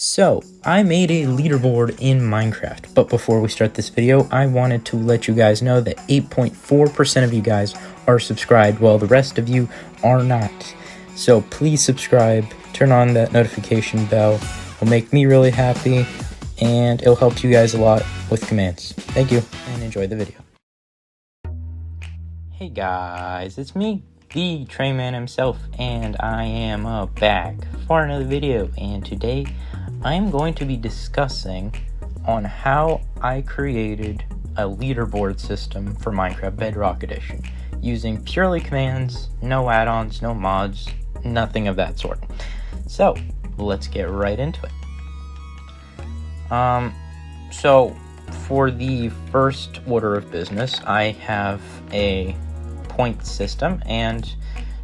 So, I made a leaderboard in Minecraft, but before we start this video, I wanted to let you guys know that 8.4% of you guys are subscribed, while the rest of you are not. So please subscribe, turn on that notification bell, it'll make me really happy, and it'll help you guys a lot with commands. Thank you, and enjoy the video. Hey guys, it's me, the Trayman himself, and I am back for another video, and today I'm going to be discussing on how I created a leaderboard system for Minecraft Bedrock Edition using purely commands, no add-ons, no mods, nothing of that sort. So let's get right into it. So for the first order of business, I have a point system, and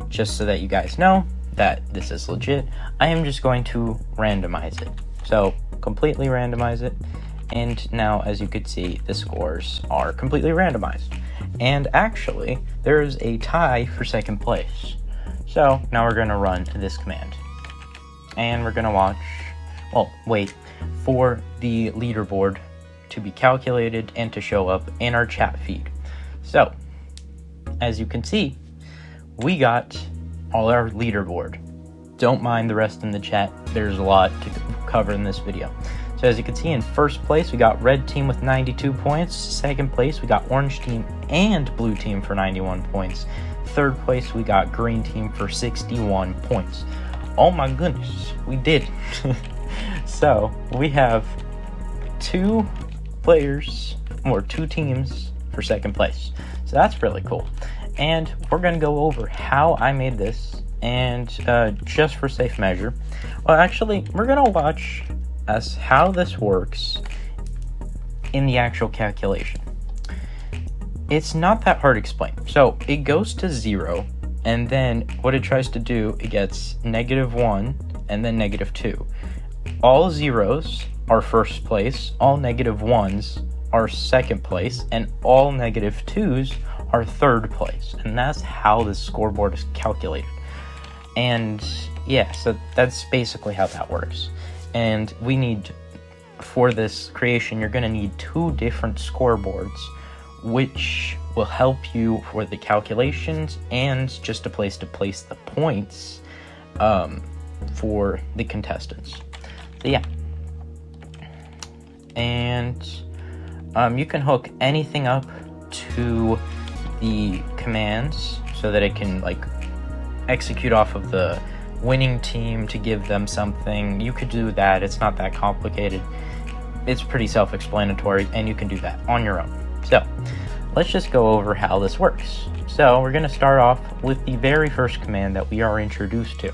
just so that you guys know that this is legit, I am just going to randomize it. So completely randomize it, and now as you could see, the scores are completely randomized. And actually, there's a tie for second place. So now we're going to run this command, and we're going to watch, well, wait for the leaderboard to be calculated and to show up in our chat feed. So as you can see, we got all our leaderboard. Don't mind the rest in the chat, there's a lot to cover in this video. So as you can see, in first place we got red team with 92 points, second place we got orange team and blue team for 91 points, third place we got green team for 61 points. Oh my goodness, we did. So we have two teams for second place, so that's really cool. And we're going to go over how I made this, and just for safe measure, well, actually, we're going to watch as how this works in the actual calculation. It's not that hard to explain. So it goes to 0, and then what it tries to do, it gets -1 and then -2. All zeros are first place, all -1s are second place, and all -2s are third place. And that's how the scoreboard is calculated. And yeah, so that's basically how that works. And we need, for this creation, you're going to need two different scoreboards, which will help you for the calculations and just a place to place the points for the contestants. So yeah. And you can hook anything up to the commands so that it can like execute off of the winning team to give them something. You could do that, it's not that complicated. It's pretty self-explanatory, and you can do that on your own. So let's just go over how this works. So we're going to start off with the very first command that we are introduced to.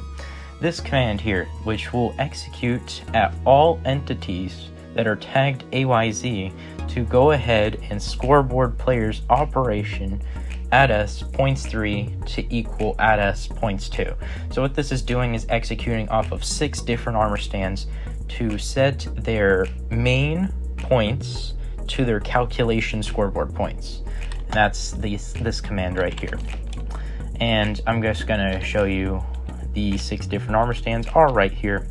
This command here, which will execute at all entities that are tagged AYZ to go ahead and scoreboard players operation add s points 3 to equal add s points 2. So what this is doing is executing off of 6 different armor stands to set their main points to their calculation scoreboard points. And that's this command right here. And I'm just gonna show you the 6 different armor stands are right here.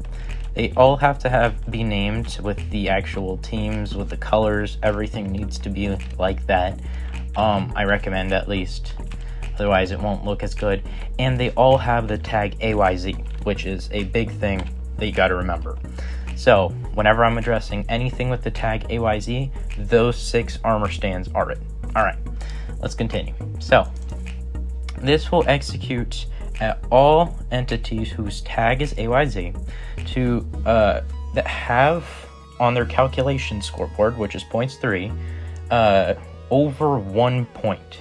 They all have to be named with the actual teams, with the colors, everything needs to be like that. I recommend at least, otherwise it won't look as good. And they all have the tag AYZ, which is a big thing that you got to remember. So whenever I'm addressing anything with the tag AYZ, those 6 armor stands are it. Alright, let's continue. So this will execute at all entities whose tag is AYZ to that have on their calculation scoreboard, which is points 3, over 1 point.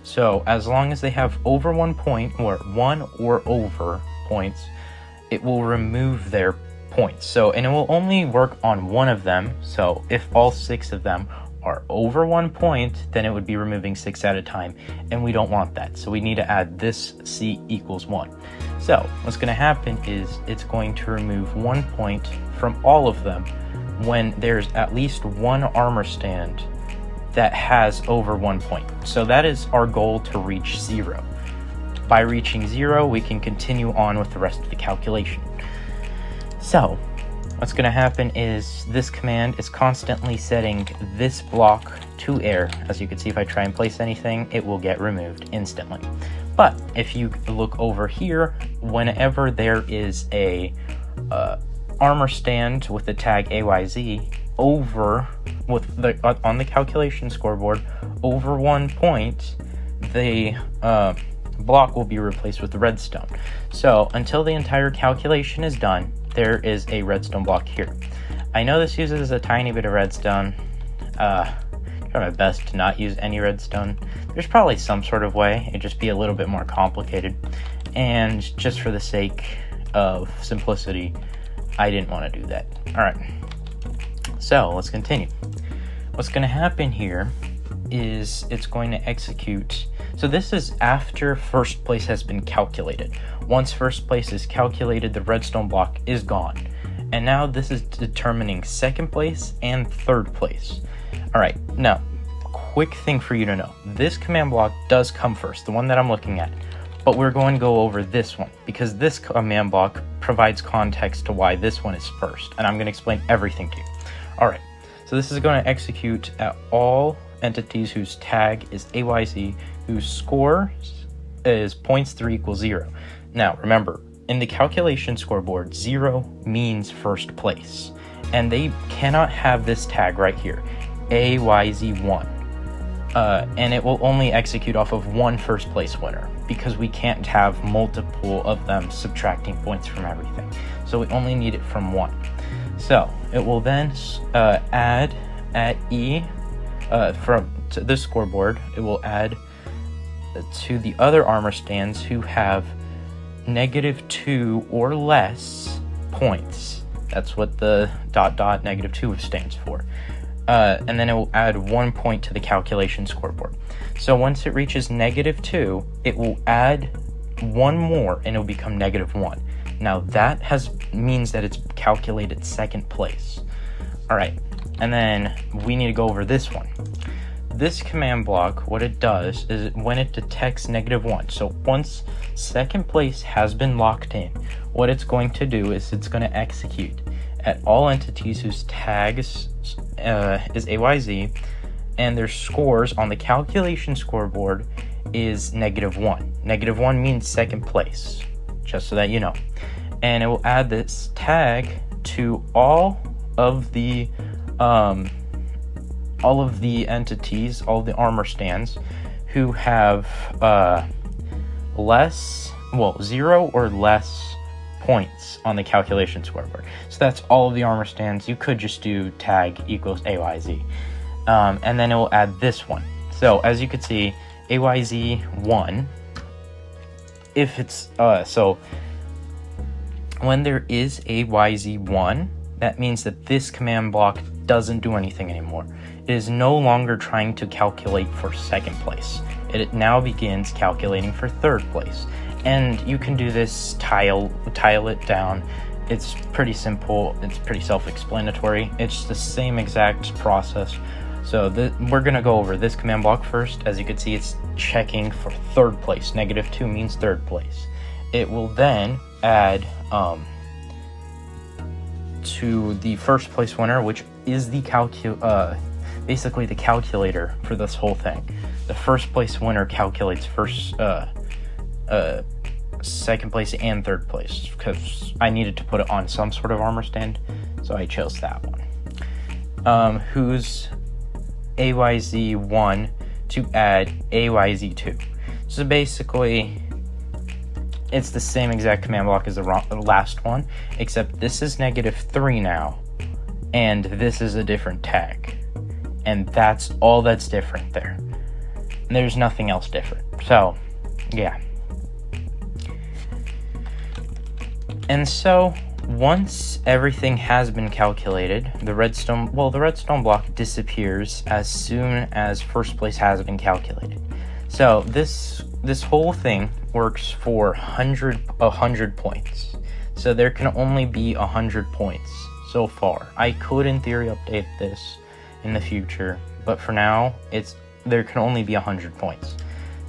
So as long as they have over 1 point, or 1 or over points, it will remove their points. So, and it will only work on one of them. So if all 6 of them are over 1 point, then it would be removing 6 at a time, and we don't want that. So we need to add this C equals 1. So what's going to happen is it's going to remove 1 point from all of them when there's at least one armor stand that has over 1 point. So that is our goal, to reach 0. By reaching 0, we can continue on with the rest of the calculation. So what's going to happen is this command is constantly setting this block to air. As you can see, if I try and place anything, it will get removed instantly. But if you look over here, whenever there is a armor stand with the tag AYZ over with the on the calculation scoreboard over 1 point, the block will be replaced with redstone. So until the entire calculation is done, there is a redstone block here. I know this uses a tiny bit of redstone. Try my best to not use any redstone. There's probably some sort of way. It'd just be a little bit more complicated. And just for the sake of simplicity, I didn't want to do that. All right. So let's continue. What's going to happen here is it's going to execute. So this is after first place has been calculated. Once first place is calculated, the redstone block is gone. And now this is determining second place and third place. All right, now, quick thing for you to know. This command block does come first, the one that I'm looking at. But we're going to go over this one because this command block provides context to why this one is first. And I'm going to explain everything to you. All right, so this is going to execute at all entities whose tag is AYZ, whose score is points3 equals 0. Now, remember, in the calculation scoreboard, 0 means first place. And they cannot have this tag right here, AYZ1. And it will only execute off of one first place winner because we can't have multiple of them subtracting points from everything. So we only need it from one. So it will then add at E from to this scoreboard. It will add to the other armor stands who have -2 or less points. That's what the ... -2 stands for. And then it will add 1 point to the calculation scoreboard. So once it reaches -2, it will add one more and it will become -1. Now that means that it's calculated second place. All right, and then we need to go over this one. This command block, what it does is when it detects -1, so once second place has been locked in, what it's going to do is it's going to execute at all entities whose tags is AYZ and their scores on the calculation scoreboard is -1. -1 means second place, just so that you know. And it will add this tag to all of the entities, all the armor stands who have 0 or less points on the calculation scoreboard. So that's all of the armor stands. You could just do tag equals AYZ. And then it will add this one. So as you can see, AYZ1, if it's, so when there is AYZ1, that means that this command block doesn't do anything anymore. It is no longer trying to calculate for second place. It now begins calculating for third place. And you can do this, tile it down. It's pretty simple. It's pretty self-explanatory. It's the same exact process. So we're going to go over this command block first. As you can see, it's checking for third place. -2 means third place. It will then add to the first place winner, which is the basically the calculator for this whole thing. The first place winner calculates second place and third place because I needed to put it on some sort of armor stand, so I chose that one. Who's AYZ1 to add AYZ2. So basically, it's the same exact command block as the last one, except this is -3 now, and this is a different tag. And that's all that's different there. And there's nothing else different. So, yeah. And so, once everything has been calculated, the redstone block disappears as soon as first place has been calculated. So this whole thing works for 100 points. So there can only be 100 points so far. I could in theory update this in the future, but for now there can only be 100 points.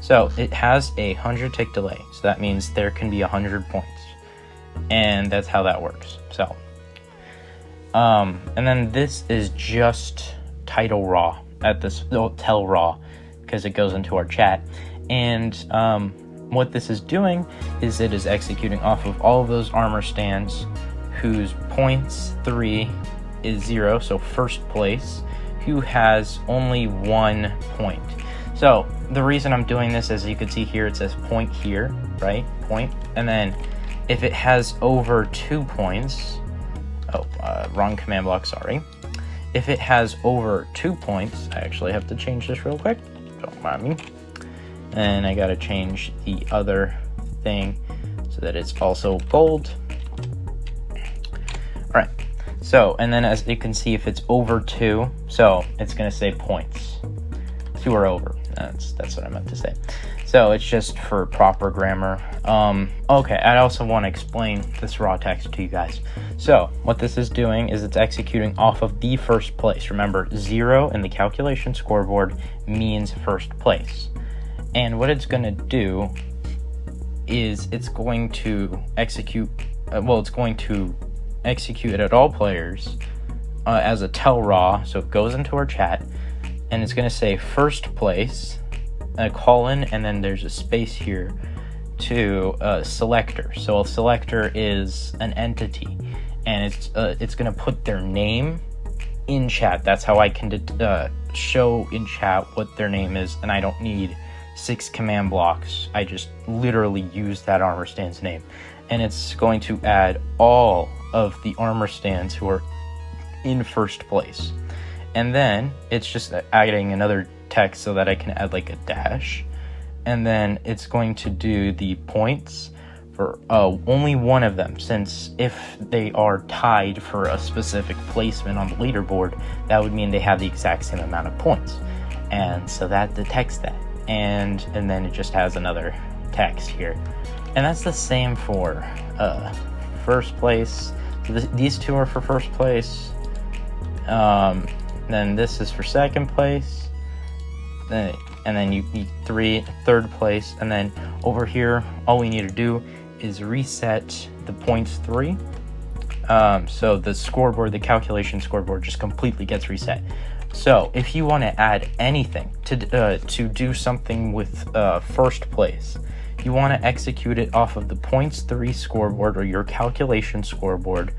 So it has a 100 tick delay. So that means there can be 100 points. And that's how that works. So And then this is just title raw at this, tell raw, because it goes into our chat. And what this is doing is it is executing off of all of those armor stands whose points 3 is 0, so first place, who has only 1 point. So the reason I'm doing this, as you can see here, it says point here, right? Point. And then if it has over 2 points, wrong command block, sorry. If it has over 2 points, I actually have to change this real quick. Don't mind me. And I gotta change the other thing so that it's also bold. All right. So, and then as you can see, if it's over 2, so it's gonna say points. 2 or over. That's what I meant to say. So it's just for proper grammar. Okay, I also want to explain this raw text to you guys. So what this is doing is it's executing off of the first place. Remember, 0 in the calculation scoreboard means first place. And what it's going to do is it's going to execute, it's going to execute at all players as a tell raw. So it goes into our chat, and it's going to say first place, a colon, and then there's a space here to selector. So a selector is an entity, and it's going to put their name in chat. That's how I can show in chat what their name is, and I don't need 6 command blocks. I just literally use that armor stand's name, and it's going to add all of the armor stands who are in first place. And then it's just adding another text so that I can add like a dash. And then it's going to do the points for only one of them, since if they are tied for a specific placement on the leaderboard, that would mean they have the exact same amount of points. And so that detects that. And then it just has another text here. And that's the same for first place. So these two are for first place. Then this is for second place, and then you need third place, and then over here all we need to do is reset the points 3. So the scoreboard, the calculation scoreboard, just completely gets reset. So if you want to add anything to do something with first place, you want to execute it off of the points 3 scoreboard or your calculation scoreboard.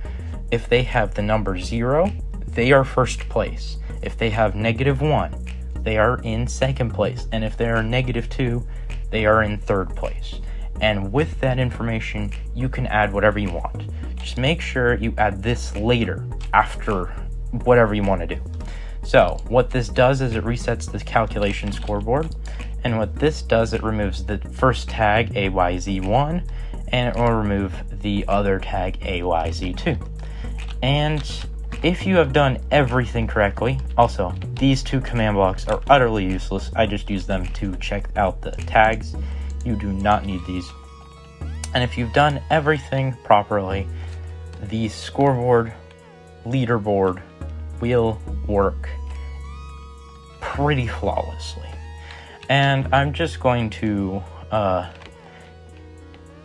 If they have the number 0, they are first place. If they have -1, they are in second place. And if they are -2, they are in third place. And with that information, you can add whatever you want. Just make sure you add this later, after whatever you want to do. So what this does is it resets the calculation scoreboard. And what this does, it removes the first tag AYZ1, and it will remove the other tag AYZ2. And if you have done everything correctly, also, these 2 command blocks are utterly useless. I just use them to check out the tags. You do not need these. And if you've done everything properly, the scoreboard, leaderboard will work pretty flawlessly. And I'm just going to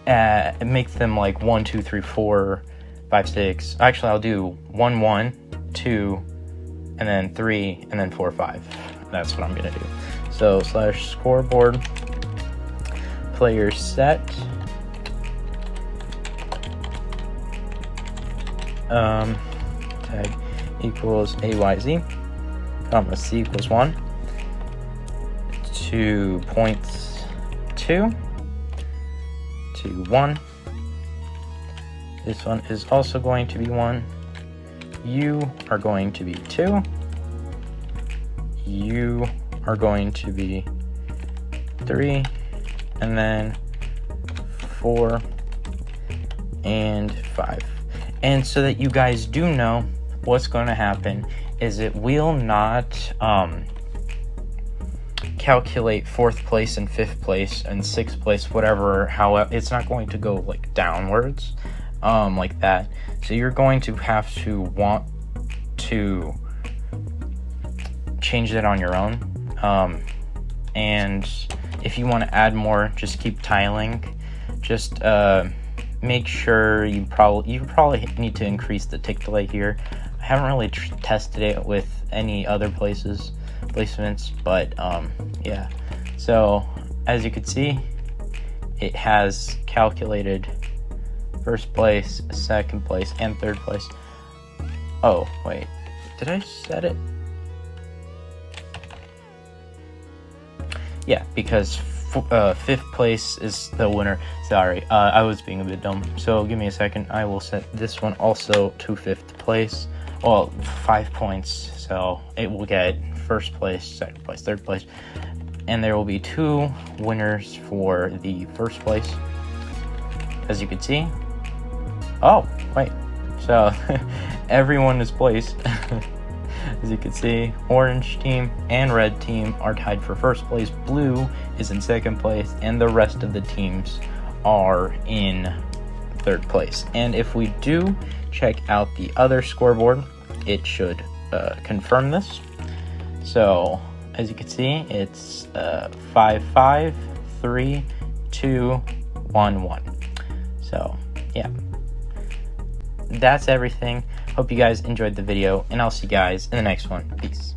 make them like 1, 2, 3, 4, 5, 6. Actually, I'll do 1, 1, 2, and then 3, and then 4, 5. That's what I'm gonna do. So /scoreboard player set tag equals AYZ, comma C equals 1 to points 2 to 1. This one is also going to be 1. You are going to be 2. You are going to be 3. And then 4 and 5. And so that you guys do know what's going to happen is it will not calculate 4th place and 5th place and 6th place, whatever. However, it's not going to go like downwards like that. So you're going to have to want to change that on your own. And if you want to add more, just keep tiling. Just make sure you probably need to increase the tick delay here. I haven't really tested it with any other placements, but yeah. So as you can see, it has calculated first place, second place, and third place. Oh wait, did I set it? Yeah, because fifth place is the winner. Sorry, I was being a bit dumb. So give me a second. I will set this one also to fifth place. Well, 5 points. So it will get first place, second place, third place. And there will be 2 winners for the first place. As you can see. Oh, wait. So everyone is placed. As you can see, orange team and red team are tied for first place. Blue is in second place, and the rest of the teams are in third place. And if we do check out the other scoreboard, it should confirm this. So as you can see, it's 5-5, 3, 2, 1, 1. So yeah, that's everything. Hope you guys enjoyed the video, and I'll see you guys in the next one. Peace.